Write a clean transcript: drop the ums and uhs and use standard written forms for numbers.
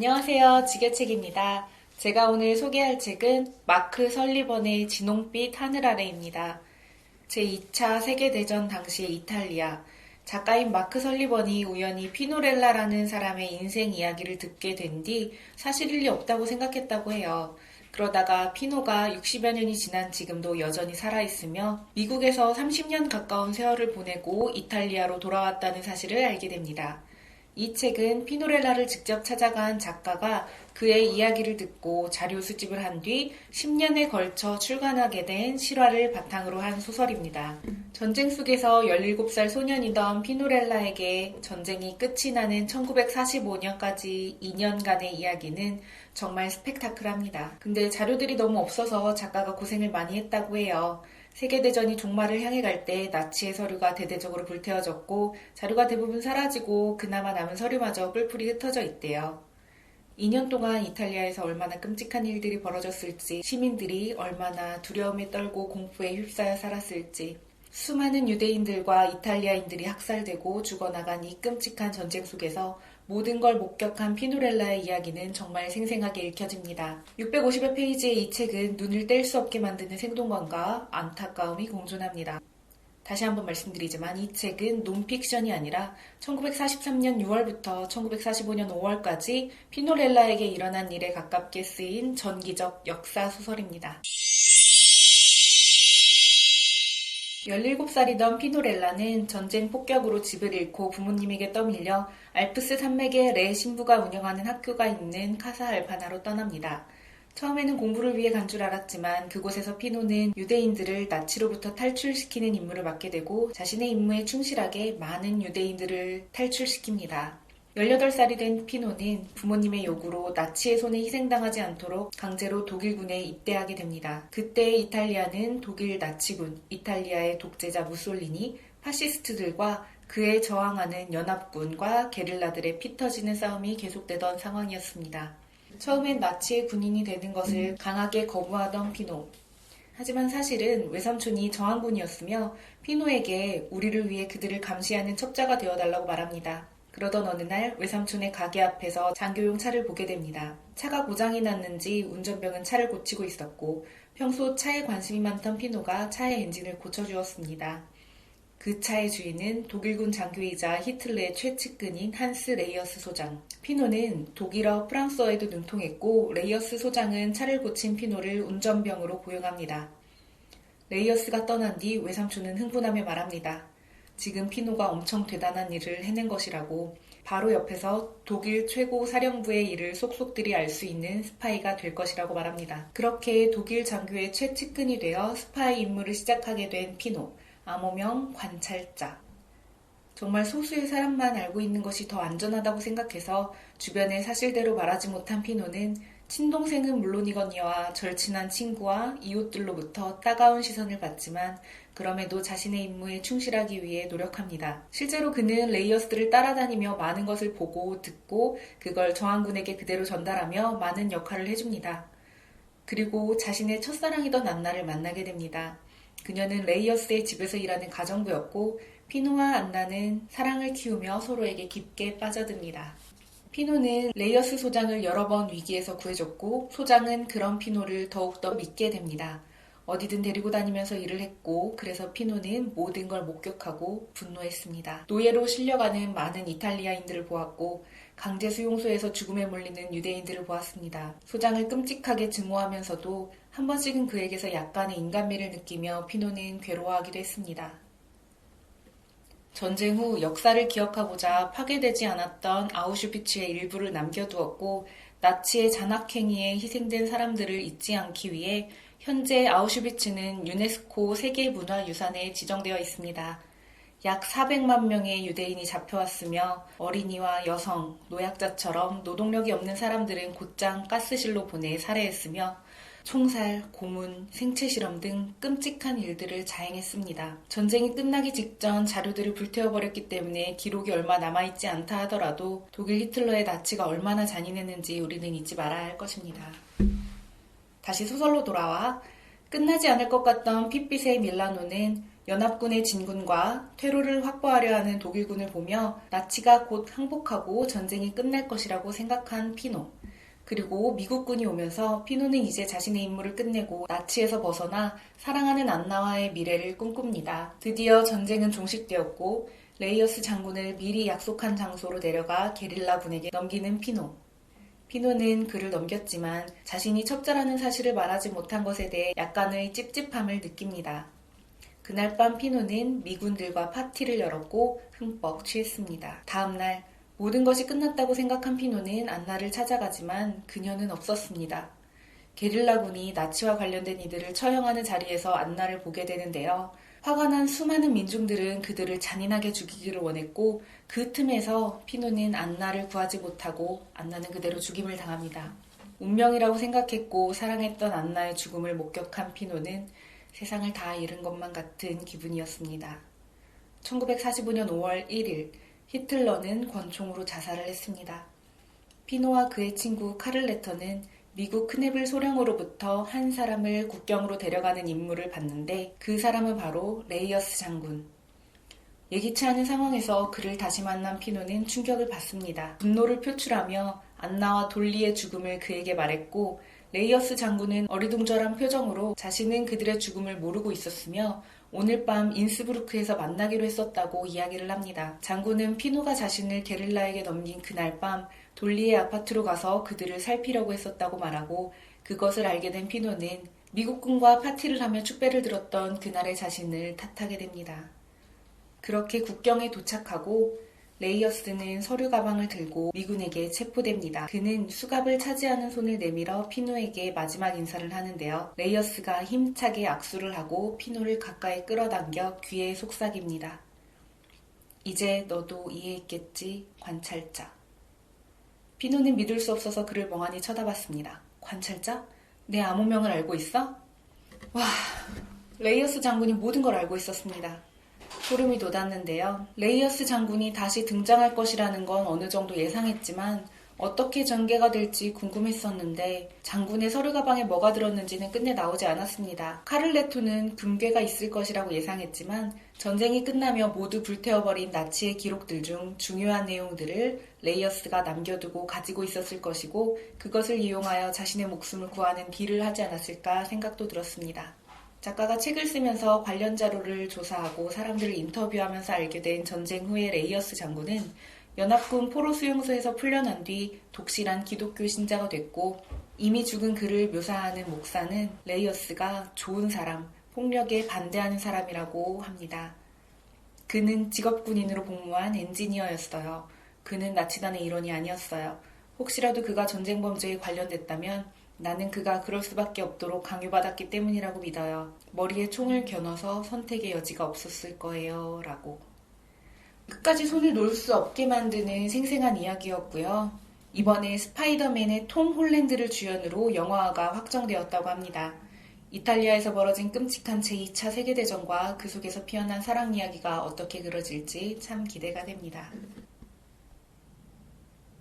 안녕하세요. 지게책입니다. 제가 오늘 소개할 책은 마크 설리번의 진홍빛 하늘 아래입니다. 제2차 세계대전 당시의 이탈리아. 작가인 마크 설리번이 우연히 피노렐라라는 사람의 인생 이야기를 듣게 된 뒤 사실일 리 없다고 생각했다고 해요. 그러다가 피노가 60여 년이 지난 지금도 여전히 살아있으며 미국에서 30년 가까운 세월을 보내고 이탈리아로 돌아왔다는 사실을 알게 됩니다. 이 책은 피노렐라를 직접 찾아간 작가가 그의 이야기를 듣고 자료 수집을 한 뒤 10년에 걸쳐 출간하게 된 실화를 바탕으로 한 소설입니다. 전쟁 속에서 17살 소년이던 피노렐라에게 전쟁이 끝이 나는 1945년까지 2년간의 이야기는 정말 스펙타클합니다. 근데 자료들이 너무 없어서 작가가 고생을 많이 했다고 해요. 세계대전이 종말을 향해 갈 때 나치의 서류가 대대적으로 불태워졌고 자료가 대부분 사라지고 그나마 남은 서류마저 뿔뿔이 흩어져 있대요. 2년 동안 이탈리아에서 얼마나 끔찍한 일들이 벌어졌을지, 시민들이 얼마나 두려움에 떨고 공포에 휩싸여 살았을지, 수많은 유대인들과 이탈리아인들이 학살되고 죽어나간 이 끔찍한 전쟁 속에서 모든 걸 목격한 피노렐라의 이야기는 정말 생생하게 읽혀집니다. 650여 페이지의 이 책은 눈을 뗄 수 없게 만드는 생동감과 안타까움이 공존합니다. 다시 한번 말씀드리지만 이 책은 논픽션이 아니라 1943년 6월부터 1945년 5월까지 피노렐라에게 일어난 일에 가깝게 쓰인 전기적 역사 소설입니다. 17살이던 피노렐라는 전쟁 폭격으로 집을 잃고 부모님에게 떠밀려 알프스 산맥의 레 신부가 운영하는 학교가 있는 카사 알파나로 떠납니다. 처음에는 공부를 위해 간 줄 알았지만 그곳에서 피노는 유대인들을 나치로부터 탈출시키는 임무를 맡게 되고 자신의 임무에 충실하게 많은 유대인들을 탈출시킵니다. 18살이 된 피노는 부모님의 요구로 나치의 손에 희생당하지 않도록 강제로 독일군에 입대하게 됩니다. 그때 이탈리아는 독일 나치군, 이탈리아의 독재자 무솔리니, 파시스트들과 그에 저항하는 연합군과 게릴라들의 피 터지는 싸움이 계속되던 상황이었습니다. 처음엔 나치의 군인이 되는 것을 강하게 거부하던 피노. 하지만 사실은 외삼촌이 저항군이었으며 피노에게 우리를 위해 그들을 감시하는 첩자가 되어달라고 말합니다. 그러던 어느 날 외삼촌의 가게 앞에서 장교용 차를 보게 됩니다. 차가 고장이 났는지 운전병은 차를 고치고 있었고 평소 차에 관심이 많던 피노가 차의 엔진을 고쳐주었습니다. 그 차의 주인은 독일군 장교이자 히틀러의 최측근인 한스 레이어스 소장. 피노는 독일어, 프랑스어에도 능통했고 레이어스 소장은 차를 고친 피노를 운전병으로 고용합니다. 레이어스가 떠난 뒤 외삼촌은 흥분하며 말합니다. 지금 피노가 엄청 대단한 일을 해낸 것이라고, 바로 옆에서 독일 최고 사령부의 일을 속속들이 알 수 있는 스파이가 될 것이라고 말합니다. 그렇게 독일 장교의 최측근이 되어 스파이 임무를 시작하게 된 피노, 암호명 관찰자. 정말 소수의 사람만 알고 있는 것이 더 안전하다고 생각해서 주변에 사실대로 말하지 못한 피노는 친동생은 물론이거니와 절친한 친구와 이웃들로부터 따가운 시선을 받지만 그럼에도 자신의 임무에 충실하기 위해 노력합니다. 실제로 그는 레이어스들을 따라다니며 많은 것을 보고 듣고 그걸 저항군에게 그대로 전달하며 많은 역할을 해줍니다. 그리고 자신의 첫사랑이던 안나를 만나게 됩니다. 그녀는 레이어스의 집에서 일하는 가정부였고 피노와 안나는 사랑을 키우며 서로에게 깊게 빠져듭니다. 피노는 레이어스 소장을 여러 번 위기에서 구해줬고 소장은 그런 피노를 더욱더 믿게 됩니다. 어디든 데리고 다니면서 일을 했고 그래서 피노는 모든 걸 목격하고 분노했습니다. 노예로 실려가는 많은 이탈리아인들을 보았고 강제 수용소에서 죽음에 몰리는 유대인들을 보았습니다. 소장을 끔찍하게 증오하면서도 한 번씩은 그에게서 약간의 인간미를 느끼며 피노는 괴로워하기도 했습니다. 전쟁 후 역사를 기억하고자 파괴되지 않았던 아우슈비츠의 일부를 남겨두었고 나치의 잔악행위에 희생된 사람들을 잊지 않기 위해 현재 아우슈비츠는 유네스코 세계문화유산에 지정되어 있습니다. 약 400만 명의 유대인이 잡혀왔으며 어린이와 여성, 노약자처럼 노동력이 없는 사람들은 곧장 가스실로 보내 살해했으며 총살, 고문, 생체실험 등 끔찍한 일들을 자행했습니다. 전쟁이 끝나기 직전 자료들을 불태워버렸기 때문에 기록이 얼마 남아있지 않다 하더라도 독일 히틀러의 나치가 얼마나 잔인했는지 우리는 잊지 말아야 할 것입니다. 다시 소설로 돌아와 끝나지 않을 것 같던 핏빛의 밀라노는 연합군의 진군과 퇴로를 확보하려 하는 독일군을 보며 나치가 곧 항복하고 전쟁이 끝날 것이라고 생각한 피노. 그리고 미국군이 오면서 피노는 이제 자신의 임무를 끝내고 나치에서 벗어나 사랑하는 안나와의 미래를 꿈꿉니다. 드디어 전쟁은 종식되었고 레이어스 장군을 미리 약속한 장소로 내려가 게릴라군에게 넘기는 피노. 피노는 그를 넘겼지만 자신이 첩자라는 사실을 말하지 못한 것에 대해 약간의 찝찝함을 느낍니다. 그날 밤 피노는 미군들과 파티를 열었고 흠뻑 취했습니다. 다음날 모든 것이 끝났다고 생각한 피노는 안나를 찾아가지만 그녀는 없었습니다. 게릴라군이 나치와 관련된 이들을 처형하는 자리에서 안나를 보게 되는데요. 화가 난 수많은 민중들은 그들을 잔인하게 죽이기를 원했고 그 틈에서 피노는 안나를 구하지 못하고 안나는 그대로 죽임을 당합니다. 운명이라고 생각했고 사랑했던 안나의 죽음을 목격한 피노는 세상을 다 잃은 것만 같은 기분이었습니다. 1945년 5월 1일 히틀러는 권총으로 자살을 했습니다. 피노와 그의 친구 카를레터는 미국 크네빌 소령으로부터 한 사람을 국경으로 데려가는 임무를 받는데 그 사람은 바로 레이어스 장군. 예기치 않은 상황에서 그를 다시 만난 피노는 충격을 받습니다. 분노를 표출하며 안나와 돌리의 죽음을 그에게 말했고 레이어스 장군은 어리둥절한 표정으로 자신은 그들의 죽음을 모르고 있었으며 오늘 밤 인스부르크에서 만나기로 했었다고 이야기를 합니다. 장군은 피노가 자신을 게릴라에게 넘긴 그날 밤 돌리의 아파트로 가서 그들을 살피려고 했었다고 말하고 그것을 알게 된 피노는 미국군과 파티를 하며 축배를 들었던 그날의 자신을 탓하게 됩니다. 그렇게 국경에 도착하고 레이어스는 서류 가방을 들고 미군에게 체포됩니다. 그는 수갑을 차지하는 손을 내밀어 피노에게 마지막 인사를 하는데요. 레이어스가 힘차게 악수를 하고 피노를 가까이 끌어당겨 귀에 속삭입니다. 이제 너도 이해했겠지, 관찰자. 피노는 믿을 수 없어서 그를 멍하니 쳐다봤습니다. 관찰자? 내 암호명을 알고 있어? 와, 레이어스 장군이 모든 걸 알고 있었습니다. 소름이 돋았는데요. 레이어스 장군이 다시 등장할 것이라는 건 어느 정도 예상했지만 어떻게 전개가 될지 궁금했었는데 장군의 서류 가방에 뭐가 들었는지는 끝내 나오지 않았습니다. 카를레토는 금괴가 있을 것이라고 예상했지만 전쟁이 끝나며 모두 불태워버린 나치의 기록들 중 중요한 내용들을 레이어스가 남겨두고 가지고 있었을 것이고 그것을 이용하여 자신의 목숨을 구하는 딜을 하지 않았을까 생각도 들었습니다. 작가가 책을 쓰면서 관련 자료를 조사하고 사람들을 인터뷰하면서 알게 된 전쟁 후의 레이어스 장군은 연합군 포로 수용소에서 풀려난 뒤 독실한 기독교 신자가 됐고 이미 죽은 그를 묘사하는 목사는 레이어스가 좋은 사람, 폭력에 반대하는 사람이라고 합니다. 그는 직업군인으로 복무한 엔지니어였어요. 그는 나치단의 일원이 아니었어요. 혹시라도 그가 전쟁 범죄에 관련됐다면 나는 그가 그럴 수밖에 없도록 강요받았기 때문이라고 믿어요. 머리에 총을 겨눠서 선택의 여지가 없었을 거예요. 라고. 끝까지 손을 놓을 수 없게 만드는 생생한 이야기였고요. 이번에 스파이더맨의 톰 홀랜드를 주연으로 영화화가 확정되었다고 합니다. 이탈리아에서 벌어진 끔찍한 제2차 세계대전과 그 속에서 피어난 사랑 이야기가 어떻게 그려질지 참 기대가 됩니다.